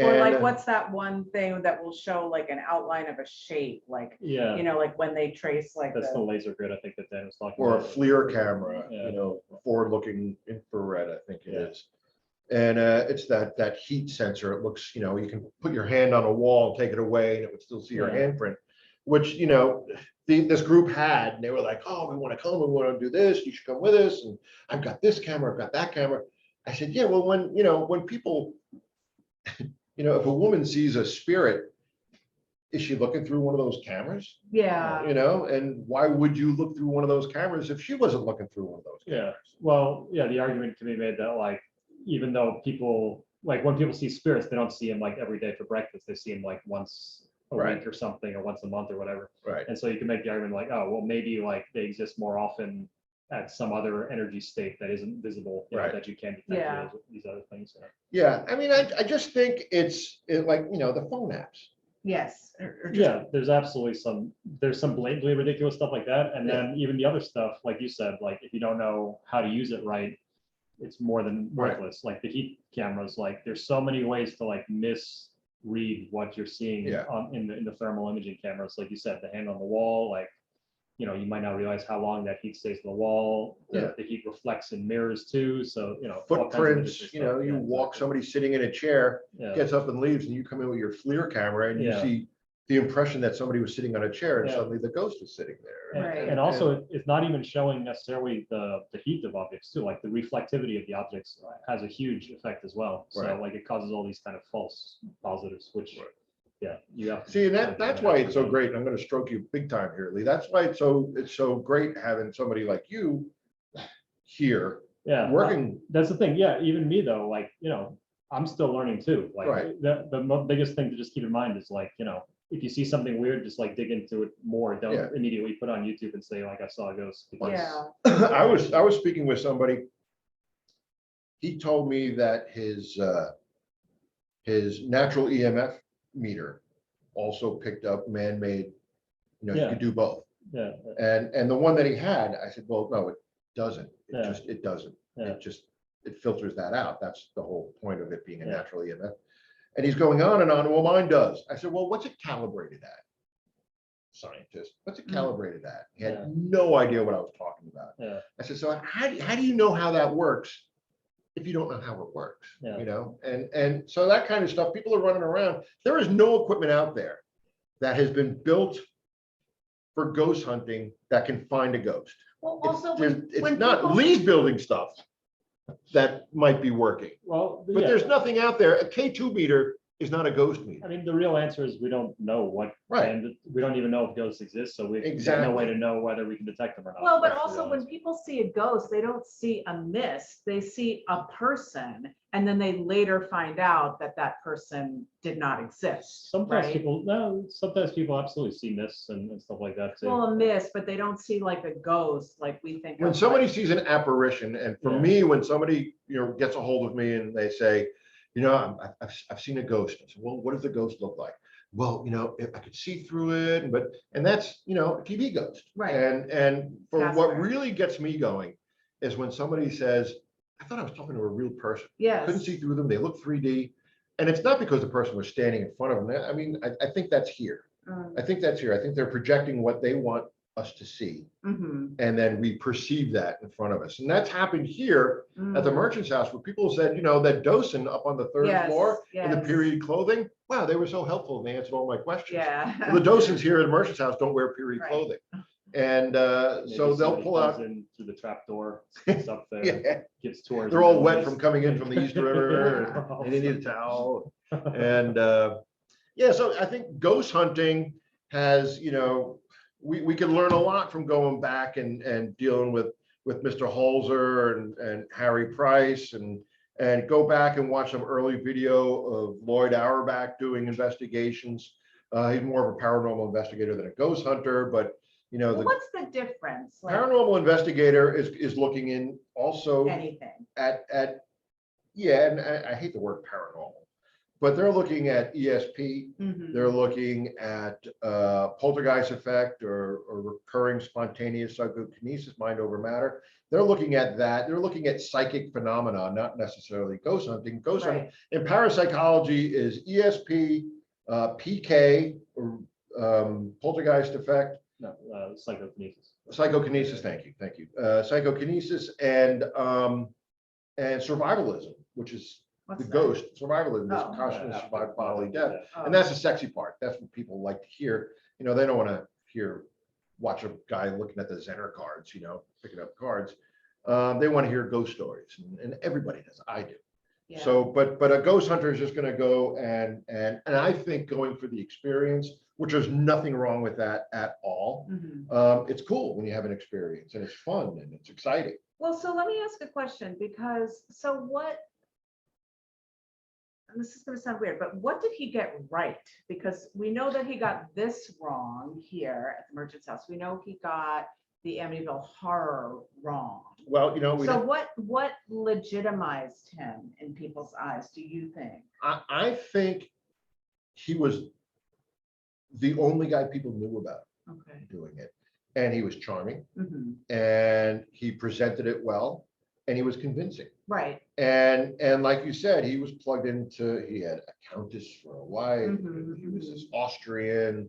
Or And like, what's that one thing that will show like an outline of a shape, like, Yeah, you know, like when they trace like that's the the, laser grid I think that Dan was talking or a about. FLIR camera, Yeah. you know, forward-looking infrared, I think it Yeah. is. And it's that heat sensor. It looks, you know, you can put your hand on a wall, take it away, and it would still see your Yeah. handprint, which, you know, this group had, and they were like, "Oh, we want to come, we want to do this, you should come with us, and I've got this camera, I've got that camera." I said, yeah, well, when people, you know, if a woman sees a spirit, is she looking through one of those cameras? yeah, You know, and why would you look through one of those cameras if she wasn't looking through one of those Yeah, cameras? well, yeah, the argument can be made that like, even though people, like when people see spirits, they don't see them like every day for breakfast, they see them like once a Right. week or something, or once a month or whatever. Right. And so you can make the argument like, oh, well, maybe like they exist more often at some other energy state that isn't visible, you know, Right. that you can't detect Yeah. these other things. Yeah, I mean, I just think it's like, the phone apps. Yes. or just- Yeah, there's some blatantly ridiculous stuff like that. And then even the other stuff, like you said, like if you don't know how to use it right, it's more than Right. worthless. Like the heat cameras, like there's so many ways to like misread what you're seeing Yeah. in the thermal imaging cameras. Like you said, the hand on the wall, like, you know, you might not realize how long that heat stays on the wall. Yeah. The heat reflects in mirrors too. So, you know, all kinds of Footprints, interesting stuff. you Yeah, walk exactly. somebody sitting in a chair, Yeah. gets up and leaves, and you come in with your FLIR camera and you Yeah. see the impression that somebody was sitting on a chair and Yeah. suddenly the ghost is sitting there. And, Right. and also, it's not even showing necessarily the heat of objects too. Like the reflectivity of the objects has a huge effect as well. So Right. like it causes all these kind of false positives, which, Right. yeah, you have to. See, and that's why it's so great. I'm going to stroke you big time here, Lee. That's why it's so great having somebody like you here Yeah, working. that's the thing. Yeah, even me though, like, you know, I'm still learning too. Like Right. the biggest thing to just keep in mind is like, you know, if you see something weird, just like dig into it more. Don't Yeah. immediately put on YouTube and say like I saw a ghost. because- Yeah. I was speaking with somebody. He told me that his natural EMF meter also picked up man-made. You Yeah. could do both. Yeah, And the one that he had, I said, well, no, it doesn't. Yeah. It doesn't. Yeah. It filters that out. That's the whole point of it being a Yeah. natural EMF. And he's going on and on. Well, mine does. I said, well, what's it calibrated at? Scientist, what's it calibrated at? He had Yeah. no idea what I was talking about. Yeah. I said, so how do you know how that works if you don't know how it works? Yeah. And so that kind of stuff, people are running around. There is no equipment out there that has been built for ghost hunting that can find a ghost. Well, It's, also it's when not people- Lee's building stuff that might be working, well, but yeah. there's nothing out there. A K2 meter is not a ghost I meter. mean, the real answer is we don't know what, Right. and we don't even know if ghosts exist, so we have Exactly. no way to know whether we can detect them or not. Well, but That's the also real when answer. people see a ghost, they don't see a mist, they see a person, and then they later find out that that person did not exist, Sometimes right? sometimes people absolutely see mists and stuff like that too. Well, a mist, but they don't see like a ghost, like we think. When of, somebody like- sees an apparition, and for Yeah. me, when somebody, gets a hold of me and they say, I've seen a ghost. I said, well, what does the ghost look like? Well, if I could see through it, and that's, a TV ghost. Right. And for what Casper. really gets me going is when somebody says, I thought I was talking to a real person. Couldn't Yes, see through them. They look 3D. And it's not because the person was standing in front of them. I mean, I think that's here. I think that's here. I think they're projecting what they want us to see. mhm, And then we perceive that in front of us. And that's happened here at the mm, merchant's house where people said, that docent up on the third yes, floor in the yes. period clothing. Wow, they were so helpful. And they answered all my questions. Yeah. Well, the docents here at the merchant's house don't wear period Right. clothing. And Maybe so they'll somebody pull comes out. in through the trap door, sits up there, Yeah, gives tours. they're and all then wet leaves. from coming in from the East River and they need a towel. And yeah, so I think ghost hunting has, we can learn a lot from going back and dealing with Mr. Holzer and Harry Price and go back and watch some early video of Lloyd Auerbach doing investigations. He's more of a paranormal investigator than a ghost hunter, but Well, the what's the difference? Like paranormal investigator is looking in also anything. at yeah, and I hate the word paranormal, but they're looking at ESP. Mhm. They're looking at poltergeist effect or recurring spontaneous psychokinesis, mind over matter. They're looking at that. They're looking at psychic phenomena, not necessarily ghost hunting. Ghost hunting Right. in parapsychology is ESP, PK, or poltergeist effect, No, psychokinesis. psychokinesis. Thank you. Psychokinesis and survivalism, which is What's the that? ghost survivalism, Oh. is consciousness survived bodily death. Oh. And that's the sexy part. That's what people like to hear. They don't want to watch a guy looking at the Zener cards, picking up cards. They want to hear ghost stories, and everybody does. I do. Yeah. So, but a ghost hunter is just going to go and I think going for the experience, which there's nothing wrong with that at all. Mhm. It's cool when you have an experience and it's fun and it's exciting. Well, so let me ask a question because, and this is going to sound weird, but what did he get right? Because we know that he got this wrong here at the merchant's house. We know he got the Amityville horror wrong. Well, you know, we So what legitimized him in people's eyes, do you think? I think he was the only guy people knew about Okay. doing it. And he was charming Mhm. and he presented it well and he was convincing. Right. And like you said, he was plugged into, he had a countess for a wife, Mhm, he was this Austrian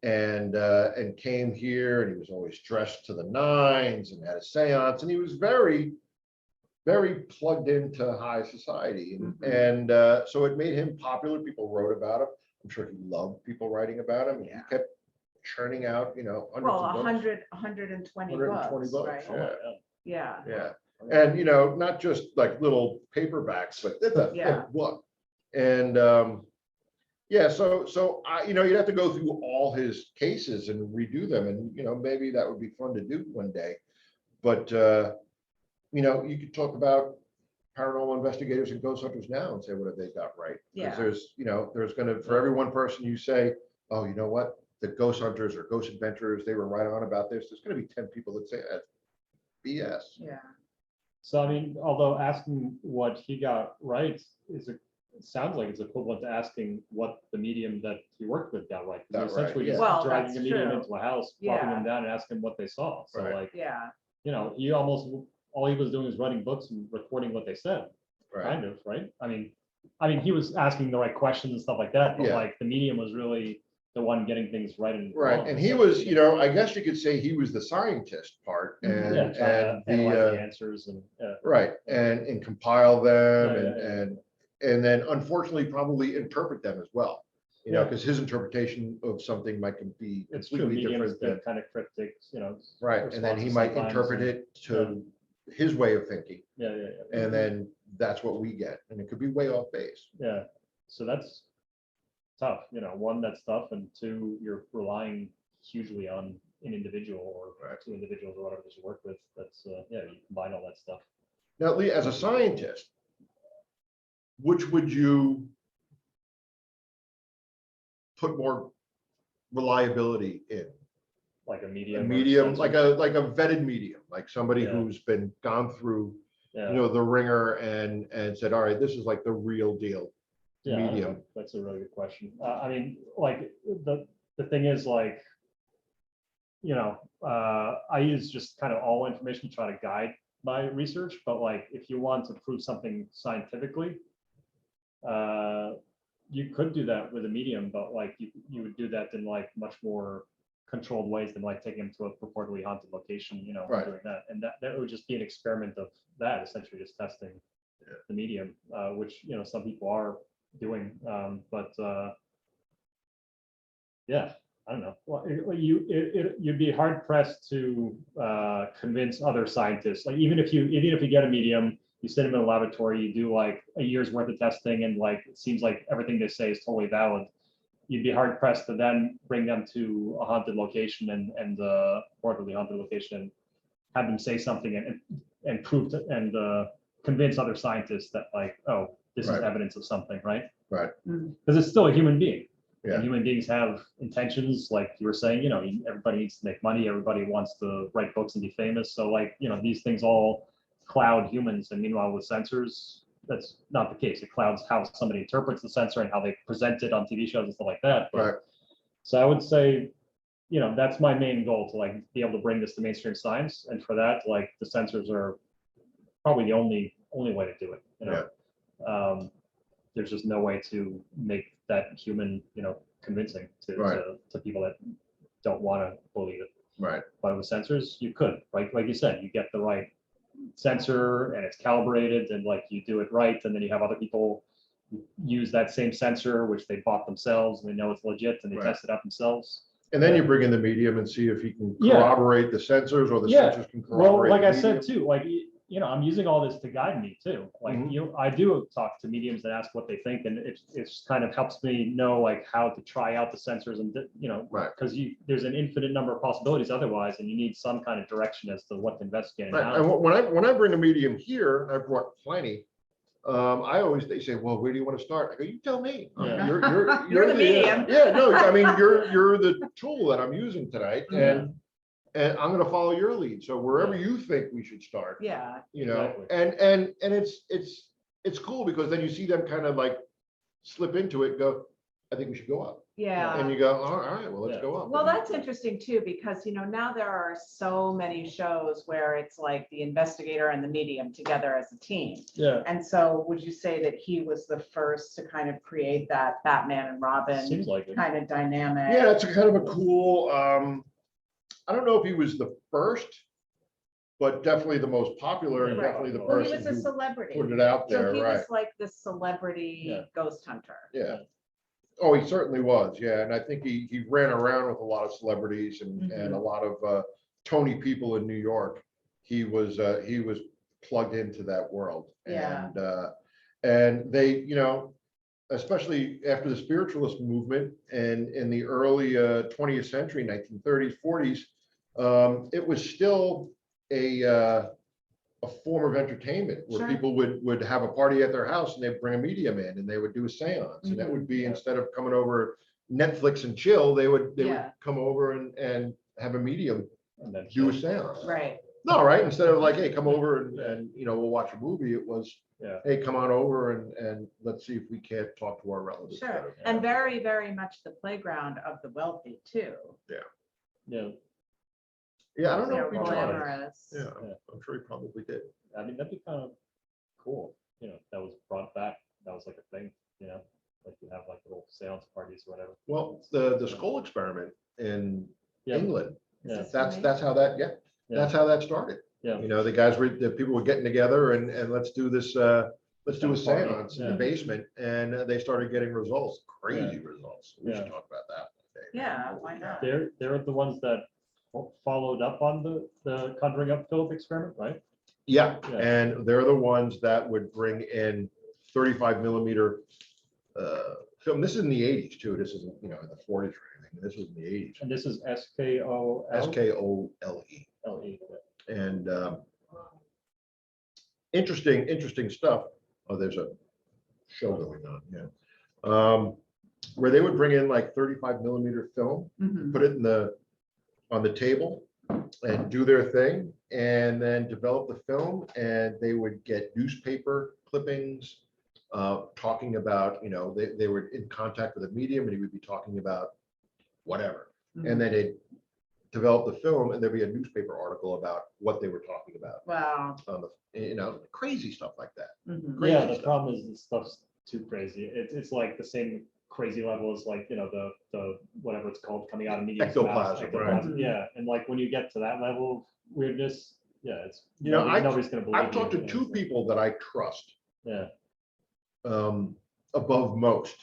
and came here and he was always dressed to the nines and had a seance and he was very, very plugged into high society. And so it made him popular. People wrote about him. I'm sure he loved people writing about him. Yeah. He kept churning out, hundreds Well, of books. 120 120 books, books, right? yeah. Yeah. Yeah. And, not just like little paperbacks, but it's a Yeah. thick book. And, yeah, so you'd have to go through all his cases and redo them. And, maybe that would be fun to do one day. But, you could talk about paranormal investigators and ghost hunters now and say, what have they got right? Yeah. Because there's going to, for every one person you say, oh, you know what? The ghost hunters or ghost adventurers, they were right on about this. There's going to be 10 people that say that's BS. Yeah. So, I mean, although asking what he got right it sounds like it's equivalent to asking what the medium that he worked with got right. Got You're essentially right, just yeah. Well, dragging that's a medium true. into a house, dropping Yeah. them down and asking what they saw. So Right. Yeah. he almost, all he was doing was writing books and recording what they said, Right. kind of, right? I mean, he was asking the right questions and stuff like that, but Yeah. like the medium was really the one getting things right and Right. wrong. And he was, I guess you could say he was the scientist part Mhm. and, Yeah, trying and to analyze the the, answers and right. And compile them Yeah. and then unfortunately probably interpret them as well, Yeah. because his interpretation of something might be it's true. completely Mediums different than, get kind of cryptic, right. And then he might responses interpret sometimes, it to his way of thinking. Yeah. And then that's what we get. And it could be way off base. Yeah, so that's tough, one, that's tough, and two, you're relying hugely on an individual or Right. two individuals or whatever that you work with. That's, you combine all that stuff. Now, Lee, as a scientist, which would you put more reliability in? Like a A medium. or medium, sensor. like a vetted medium, like somebody Yeah. who's gone through, Yeah, the ringer and said, all right, this is like the real deal. yeah, I don't medium. know. That's a really good question. I mean, like, the thing is, like, I use just kind of all information to try to guide my research, but like, if you want to prove something scientifically, you could do that with a medium, but like, you would do that in like much more controlled ways than like taking them to a purportedly haunted location, and Right. doing that. And that would just be an experiment of that, essentially just testing the medium, which, some people are doing. But yeah, I don't know. Well, you'd be hard pressed to convince other scientists. Like, even if you get a medium, you send them in a laboratory, you do like a year's worth of testing, and like it seems like everything they say is totally valid. You'd be hard pressed to then bring them to a haunted location and reportedly haunted location, and have them say something and prove to, and convince other scientists that like, oh, this is Right. evidence of something, right? Right. Because it's still a human being. Yeah. And human beings have intentions, like you were saying, everybody needs to make money, everybody wants to write books and be famous. So like, these things all cloud humans. And meanwhile, with sensors, that's not the case. It clouds how somebody interprets the sensor and how they present it on TV shows and stuff like that. But, Right. So I would say, that's my main goal, to like be able to bring this to mainstream science. And for that, like, the sensors are probably the only way to do it. There's just no way to make that human, convincing Right. to people that don't want to believe it. Right. But with sensors, you could, right? Like you said, you get the right sensor and it's calibrated, and like you do it right, and then you have other people use that same sensor, which they bought themselves, and they know it's legit, and they Right. test it out themselves. And then you bring in the medium and see if he can Yeah. corroborate the sensors or the Yeah. sensors can Well, corroborate. like the I said medium. too, like, I'm using all this to guide me too. Like, Mhm. I do talk to mediums and ask what they think, and it's kind of helps me know like how to try out the sensors, and Right. because there's an infinite number of possibilities otherwise, and you need some kind of direction as to what to investigate. And Right. how. And when I bring a medium here, I've brought plenty. They say, well, where do you want to start? I go, you tell me. Yeah. You're the medium. Yeah, no, I mean, you're the tool that I'm using tonight. And and I'm gonna follow your lead. So wherever you think we should start, Yeah, you know, Exactly. and it's cool because then you see them kind of like slip into it and go, I think we should go up. yeah. And you go, all right, well, let's Yeah. go up. Well, that's interesting too, because, now there are so many shows where it's like the investigator and the medium together as a team. Yeah. And so would you say that he was the first to kind of create that Batman and Robin Seems like it. kind of dynamic? Yeah, that's a kind of a cool, I don't know if he was the first, but definitely the most popular and Right. definitely the Well, he was person a who celebrity. put it out So there, he right? was like the celebrity Yeah. ghost hunter. Yeah. Oh, he certainly was, yeah, and I think he ran around with a lot of celebrities and a lot of Tony people in New York. He was plugged into that world. Yeah. And they, especially after the spiritualist movement and in the early 20th century, 1930s, 40s, it was still a form of entertainment where Sure. people would have a party at their house and they'd bring a medium in and they would do a seance. And that would be, Yeah. instead of coming over Netflix and chill, they would Yeah. come over and have a medium And then do a seance. Right. No, right? Instead of like, hey, come over and we'll watch a movie, it was, Yeah. hey, come on over and let's see if we can't talk to our relatives. Sure. better. And very, very much the playground of the wealthy too. Yeah. Yeah, I don't know if he tried. Glamorous. Yeah, I'm sure he probably did. I mean, that'd be kind of cool. That was brought back. That was like a thing. Like you have like little seance parties, or whatever. Well, the skull experiment in Yeah. England, Yeah. that's how that, that's how that started. Yeah. The people were getting together and let's do this, let's do a Have a party. seance in the Yeah. basement, and they started getting results, crazy Yeah. results. We should Yeah. talk about that one day. Yeah, why not? They're the ones that followed up on the Conjuring Up Philip experiment, right? Yeah, Yeah. and they're the ones that would bring in 35 millimeter film. This is in the 80s too. This isn't, in the 40s or anything. This was in the 80s. And this is SKOL. SKOLE. LE. And interesting stuff. Oh, there's a show going on, yeah. Where they would bring in like 35 millimeter film, Mhm. put it on the table and do their thing, and then develop the film, and they would get newspaper clippings talking about, they were in contact with a medium and he would be talking about whatever. And then they'd develop the film and there'd be a newspaper article about what they were talking about. Wow. On the, crazy stuff like that. Mhm. Crazy Yeah, the stuff. problem is the stuff's too crazy. It's like the same crazy level as like, the whatever it's called coming out of media. Ectoplasm, right. Yeah, and like when you get to that level of weirdness, yeah, it's nobody's gonna believe I've talked to you, two people that I trust Yeah. above most.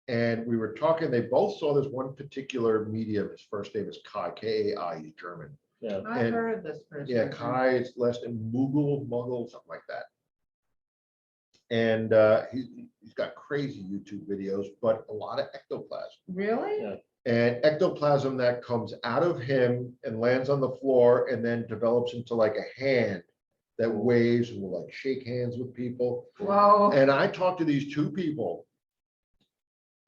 And we were talking, they both saw this one particular medium. His first name is Kai, Kai, he's German. Yeah. I've And- heard this person. Yeah, Kai, it's less than Muggle, something like that. And he's got crazy YouTube videos, but a lot of ectoplasm. Really? Yeah. And ectoplasm that comes out of him and lands on the floor and then develops into like a hand that waves and will like shake hands with people. Whoa. And I talked to these two people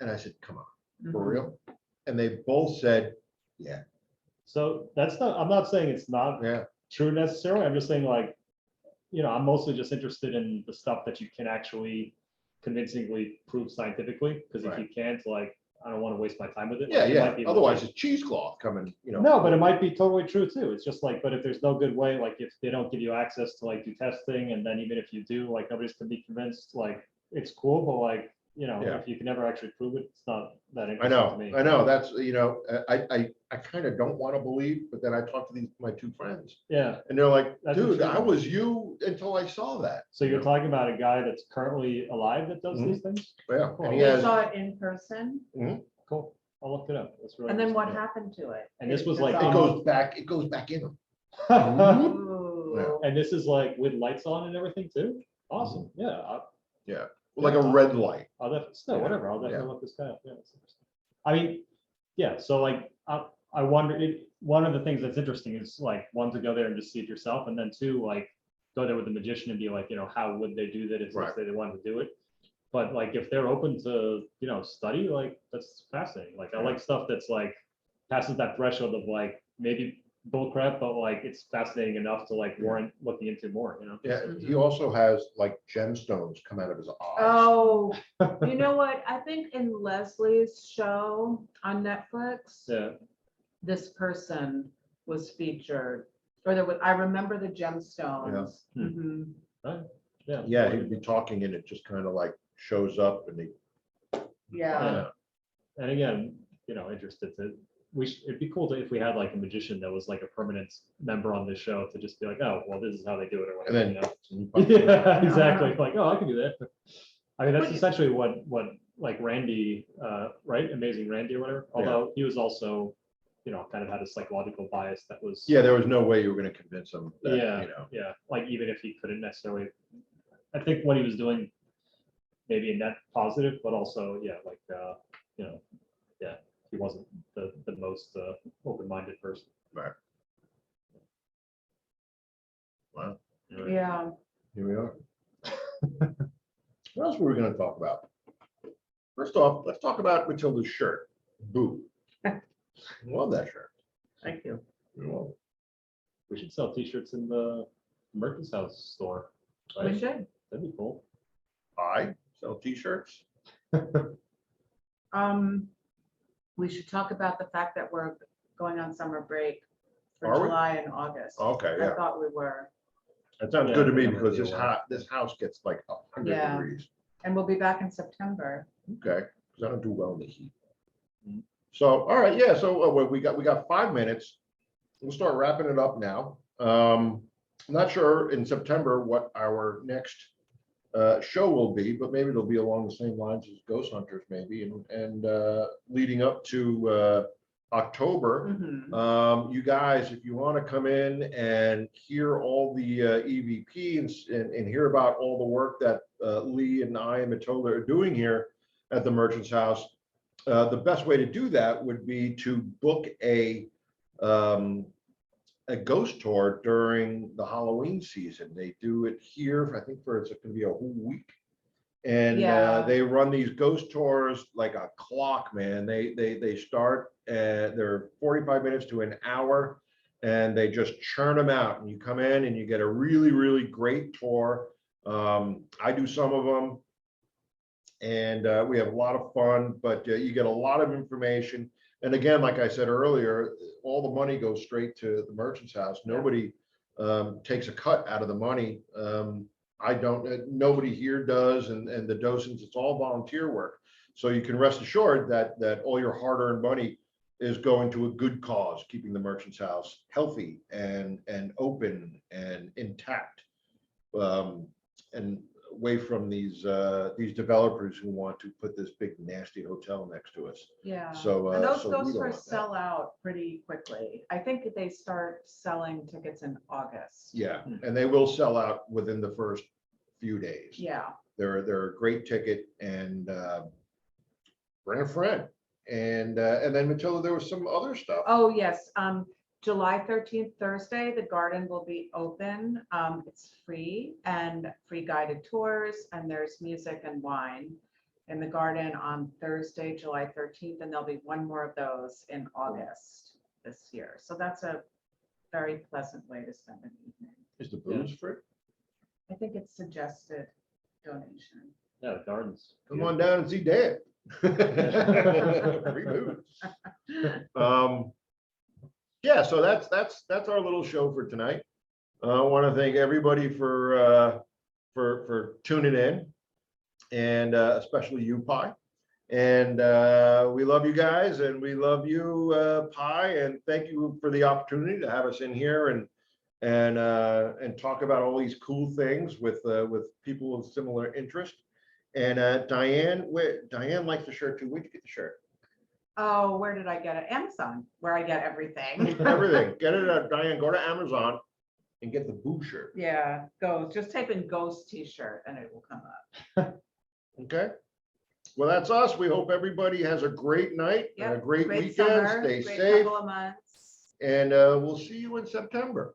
and I said, come on, for Mhm. real? And they both said, yeah, So I'm not saying it's not yeah, true necessarily. I'm just saying like, I'm mostly just interested in the stuff that you can actually convincingly prove scientifically. Because if Right. you can't, like, I don't want to waste my time with it. yeah, Like, it yeah. might be Otherwise legit. it's cheesecloth coming, No, but it might be totally true too. It's just like, but if there's no good way, like if they don't give you access to like do testing, and then even if you do, like nobody's gonna be convinced, like it's cool, but like, Yeah. if you can never actually prove it, it's not that I interesting to me. know. That's, I kind of don't want to believe, but then I talked to my two friends Yeah. and they're like, That's dude, intriguing. I was you until I saw that. So you're talking about a guy that's currently alive that does these things? Yeah, Cool. and he You has, saw it in person? Cool. I'll look it up. That's really And then what interesting. happened to it? And this was It like- it dissolved? goes back in him. Ooh. And this is like with lights on and everything too? Awesome. Yeah. Like a red light. I'll definitely, still, Yeah, whatever, I'll definitely yeah. look this guy up, yeah, that's interesting. I mean, yeah, so like, I wonder, one of the things that's interesting is like, one, to go there and just see it yourself, and then two, like, go there with the magician and be like, how would they do that if Right. they wanted to do it? But like, if they're open to, study, like, that's fascinating, like, I like stuff that's like, passes that threshold of like, maybe bullcrap, but like it's fascinating enough to like warrant looking into more, you know? Yeah, he also has like gemstones come out of his eyes. Oh, you know what? I think in Leslie's show on Netflix, Yeah. this person was featured, or there was, I remember the gemstones. Yeah. Mhm. Yeah. Yeah, he'd be talking and it just kind of like shows up and he. Yeah. And again, you know, interested to, it'd be cool to, if we had like a magician that was like a permanent member on this show to just be like, oh, well, this is how they do it or And whatever, then. you know? Yeah, exactly. Like, oh, I can do that. I mean, that's But- essentially what like Randy, right? Amazing Randy or whatever. Although he was also, you know, kind of had a psychological bias that was. Yeah, there was no way you were going to convince him that, Yeah, you know. yeah. Like even if he couldn't necessarily, I think what he was doing, maybe a net positive, but also, yeah, like, you know, yeah, he wasn't the most open-minded person. Right. Wow. Yeah. Here we are. What else were we going to talk about? First off, let's talk about Matilda's shirt. Boo. Love that shirt. Thank you. You're welcome. We should sell T-shirts in the Merchant's House store. We Right? should. That'd be cool. I sell t-shirts. We should talk about the fact that we're going on summer break for Are we? July and August. Okay, I yeah. thought we were, That sounds Yeah, good to me I'm because gonna be away. this house gets like 100 Yeah. degrees. and we'll be back in September. Okay, because I don't do well in the heat. Mhm. So, all right, yeah, so we got 5 minutes. We'll start wrapping it up now. I'm not sure in September what our next show will be, but maybe it'll be along the same lines as Ghost Hunters maybe, and leading up to October. Mhm. You guys, if you want to come in and hear all the EVP and hear about all the work that Lee and I and Matilda are doing here at the Merchant's House, the best way to do that would be to book a ghost tour during the Halloween season. They do it here, I think it's going to be a whole week. And Yeah. they run these ghost tours like a clock, man. They start they're 45 minutes to an hour, and they just churn them out. And you come in and you get a really, really great tour. I do some of them, and we have a lot of fun. But you get a lot of information. And again, like I said earlier, all the money goes straight to the Merchant's House. Nobody takes a cut out of the money. I don't, nobody here does, and the docents, it's all volunteer work. So you can rest assured that all your hard-earned money is going to a good cause, keeping the Merchant's House healthy and open and intact, and away from these developers who want to put this big nasty hotel next to us. Yeah. So, And those so we ghost don't tours want that. sell out pretty quickly. I think they start selling tickets in August. Yeah, and they will sell out within the first few days. Yeah. They're a great ticket, and bring a friend. And then Matilda, there was some other stuff. Oh, yes. July 13th, Thursday, the garden will be open. It's free and free guided tours, and there's music and wine in the garden on Thursday, July 13th, and there'll be one more of those in August this year. So that's a very pleasant way to spend an evening. Is the booze free? I think it's suggested donation. Yeah, the gardens. Come on down and see Dan. Free booze. Yeah, so that's our little show for tonight. I want to thank everybody for tuning in, and especially you, Pi. And we love you guys, and we love you, Pi. And thank you for the opportunity to have us in here and talk about all these cool things with people with similar interest. And Diane likes the shirt too. Where'd you get the shirt? Oh, where did I get it? Amazon, where I get everything. Everything. Get it at Diane. Go to Amazon and get the Boo shirt. Yeah, ghost. Just type in ghost t-shirt and it will come up. Okay. Well, that's us. We hope everybody has a great night and a Yep, great great weekend. summer, Stay great safe, couple of months. and we'll see you in September.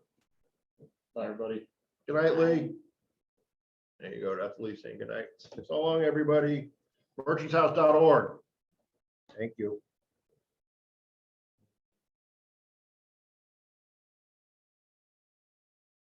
Bye, everybody. Good night, Lee. There you go. That's Lee saying good night. So long, everybody. Merchantshouse.org. Thank you.